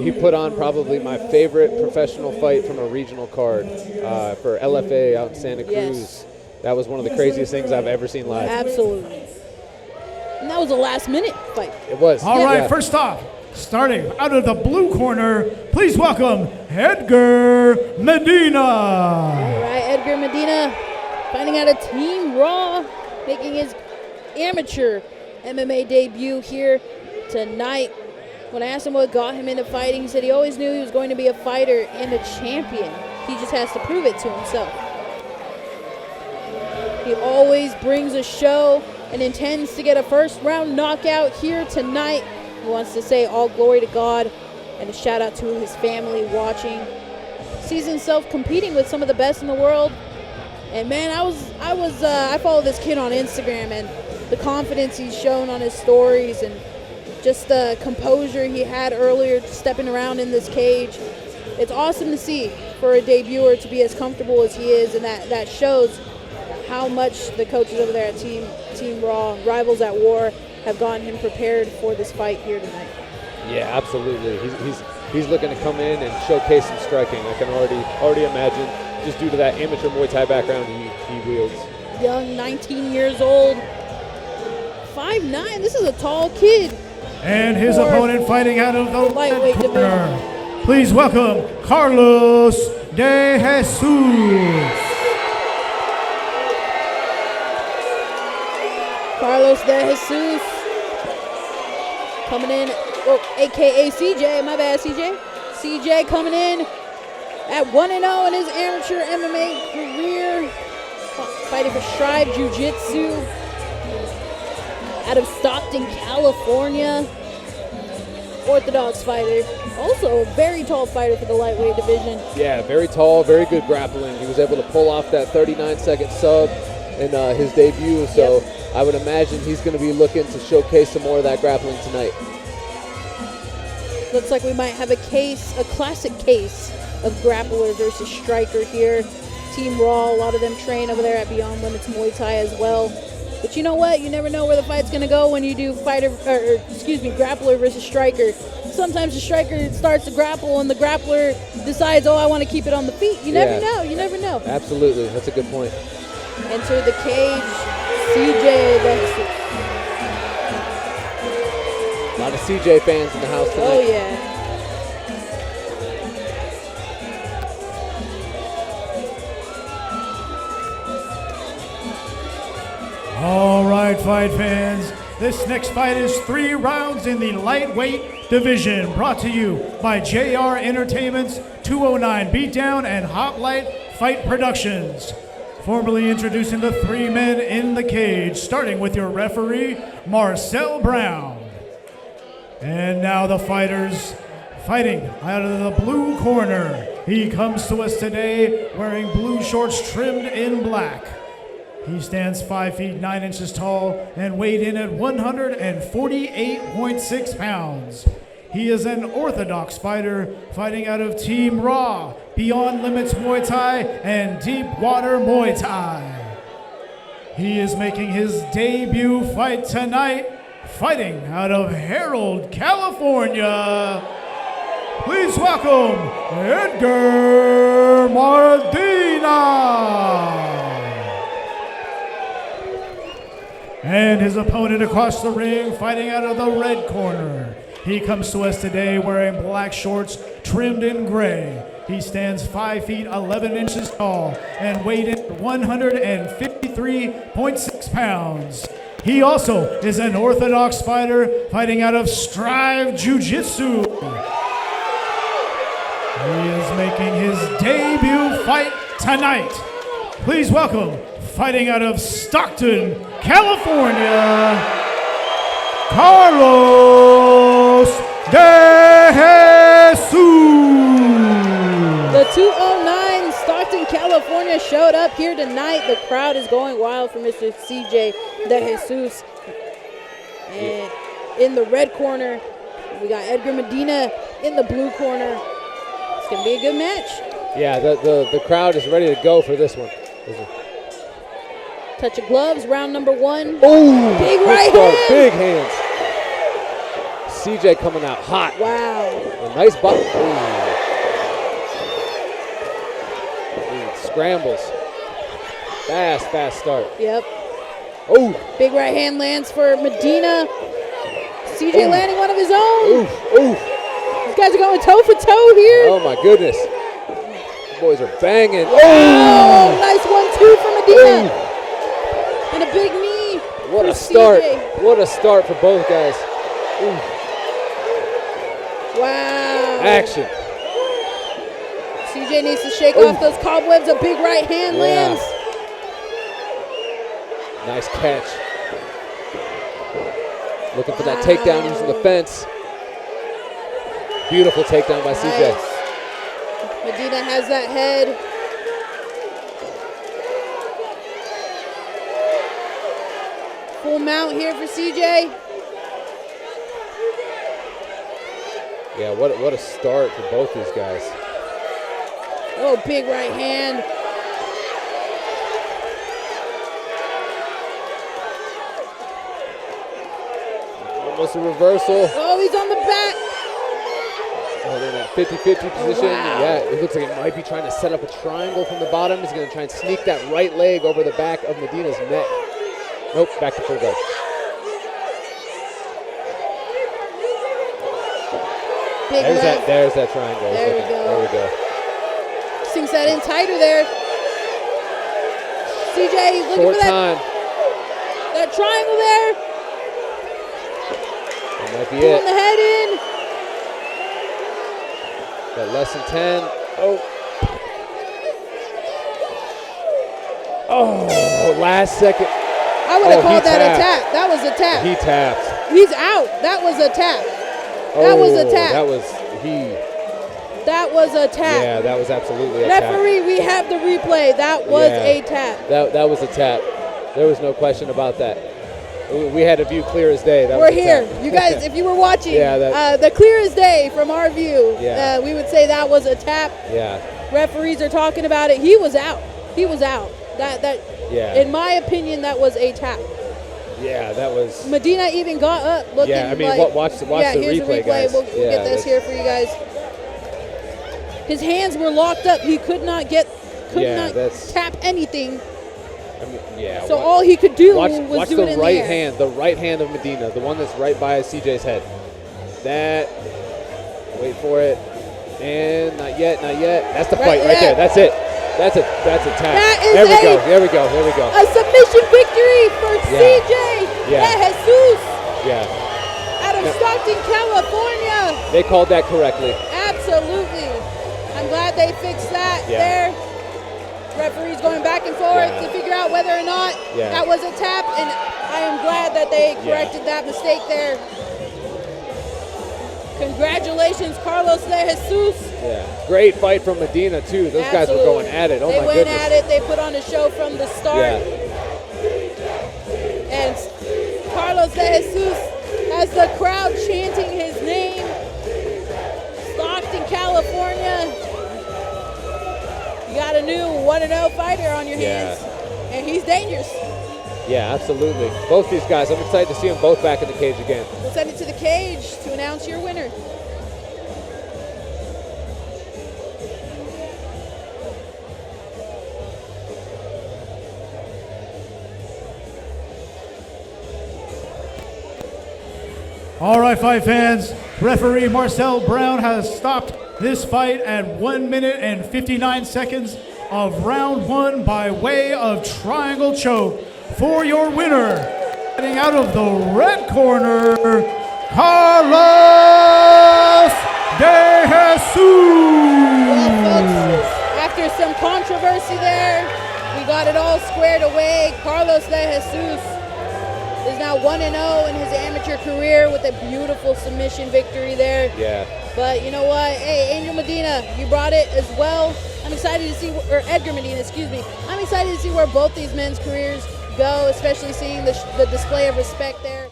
he put on probably my favorite professional fight from a regional card for LFA out in Santa Cruz. Yes. That was one of the craziest things I've ever seen live. Absolutely. And that was a last-minute fight. It was. All right, first off, starting out of the blue corner, please welcome Edgar Medina. All right, Edgar Medina fighting out of Team Raw, making his amateur MMA debut here tonight. When I asked him what got him into fighting, he said he always knew he was going to be a fighter and a champion. He just has to prove it to himself. He always brings a show and intends to get a first-round knockout here tonight. He wants to say all glory to God and a shout-out to his family watching. Sees himself competing with some of the best in the world. And man, I follow this kid on Instagram, and the confidence he's shown on his stories and just the composure he had earlier stepping around in this cage. It's awesome to see for a debuter to be as comfortable as he is, and that shows how much the coaches over there at Team Raw, Rivals at War, have gotten him prepared for this fight here tonight. Yeah, absolutely. He's looking to come in and showcase some striking. I can already imagine, just due to that amateur Muay Thai background he wields. Young, 19 years old, 5'9". This is a tall kid. And his opponent fighting out of the lightweight corner. Please welcome Carlos De Jesus. Carlos De Jesus coming in, a.k.a. CJ, my bad, CJ. CJ coming in at 1-0 in his amateur MMA career, fighting for Strive Jiu-Jitsu out of Stockton, California. Orthodox fighter, also a very tall fighter for the lightweight division. Yeah, very tall, very good grappling. He was able to pull off that 39-second sub in his debut, so I would imagine he's going to be looking to showcase some more of that grappling tonight. Looks like we might have a classic case of grappler versus striker here. Team Raw, a lot of them train over there at Beyond Limits Muay Thai as well. But you know what? You never know where the fight's going to go when you do grappler versus striker. Sometimes the striker starts to grapple and the grappler decides, I want to keep it on the feet. You never know. You never know. Absolutely. That's a good point. Enter the cage, CJ. A lot of CJ fans in the house tonight. Oh, yeah. All right, fight fans. This next fight is 3 rounds in the lightweight division, brought to you by JR Entertainment's 209 Beatdown and Hoplite Fight Productions. Formally introducing the 3 men in the cage, starting with your referee, Marcel Brown. And now the fighters fighting out of the blue corner. He comes to us today wearing blue shorts trimmed in black. He stands 5 feet 9 inches tall and weighed in at 148.6 pounds. He is an orthodox fighter fighting out of Team Raw, Beyond Limits Muay Thai, and Deep Water Muay Thai. He is making his debut fight tonight, fighting out of Harold, California. Please welcome Edgar Medina. And his opponent across the ring, fighting out of the red corner. He comes to us today wearing black shorts trimmed in gray. He stands 5 feet 11 inches tall and weighed in 153.6 pounds. He also is an orthodox fighter fighting out of Strive Jiu-Jitsu. He is making his debut fight tonight. Please welcome, fighting out of Stockton, California, Carlos De Jesus. The 209 Stockton, California showed up here tonight. The crowd is going wild for Mr. CJ De Jesus. And in the red corner, we got Edgar Medina in the blue corner. It's going to be a good match. Yeah, the crowd is ready to go for this one. Touch of gloves, round number 1. Oh, big right hand. Big hands. CJ coming out hot. Wow. A nice bout. Scrambles. Fast start. Yep. Oh. Big right hand lands for Medina. CJ landing one of his own. These guys are going toe for toe here. Oh my goodness. The boys are banging. Oh, nice 1-2 for Medina. And a big knee. What for a start. CJ. What a start for both guys. Wow. Action. CJ needs to shake off those cobwebs. A big right hand lands. Nice catch. Looking for that takedown using the fence. Beautiful takedown by CJ. Medina has that head. Full mount here for CJ. Yeah, what a start for both these guys. Oh, big right hand. Almost a reversal. Oh, he's on the back. Oh, they're in that 50-50 position. Wow. Yeah, it looks like he might be trying to set up a triangle from the bottom. He's going to try and sneak that right leg over the back of Medina's neck. Nope, back to full guard. There's that triangle. There we go. There we go. Sinks that in tighter there. CJ looking Short for time. that triangle there. That might be Pulling it. the head in. Got less than 10. Oh, last second. I would have called that a tap. That was a tap. He tapped. He's out. That was a tap. That was a tap. That was a tap. Yeah, that was absolutely a tap. Referee, we have the replay. That was a tap. That was a tap. There was no question about that. We had a view clear as day. We're here. You guys, if you were watching, the clear as day from our view, we would say that was a tap. Yeah. Referees are talking about it. He was out. He was out. In my opinion, that was a tap. Yeah, that was. Medina even got up looking Yeah, I mean, like, watch the here's replay, the replay. guys. We'll get this here for you guys. His hands were locked up. He could not tap anything. I mean, yeah. So all he could do was watch do it the in right the air. hand, the right hand of Medina, the one that's right by CJ's head. That. Wait for it. And not yet. That's the fight right there. That's it. That's a tap. There we go. A submission victory for CJ Jesus. Yeah. Out of Stockton, California. They called that correctly. Absolutely. I'm glad they fixed that there. Referees going back and forth to figure out whether or not that was a tap, and I am glad that they corrected that mistake there. Congratulations, Carlos de Jesus. Yeah, great fight from Medina too. Those guys were going at it. Oh my goodness. They went at it. They put on a show from the start. And Carlos de Jesus has the crowd chanting his name. Stockton, California. You got a new 1-0 fighter on your hands, and he's dangerous. Yeah, absolutely. Both these guys, I'm excited to see them both back in the cage again. We'll send it to the cage to announce your winner. All right, fight fans. Referee Marcel Brown has stopped this fight at 1 minute and 59 seconds of round one by way of triangle choke. For your winner, getting out of the red corner, Carlos de Jesus. Well, folks, after some controversy there, we got it all squared away. Carlos de Jesus is now 1-0 in his amateur career with a beautiful submission victory there. Yeah. But you know what? Hey, Angel Medina, you brought it as well. I'm excited to see, or Edgar Medina, excuse me. I'm excited to see where both these men's careers go, especially seeing the display of respect there.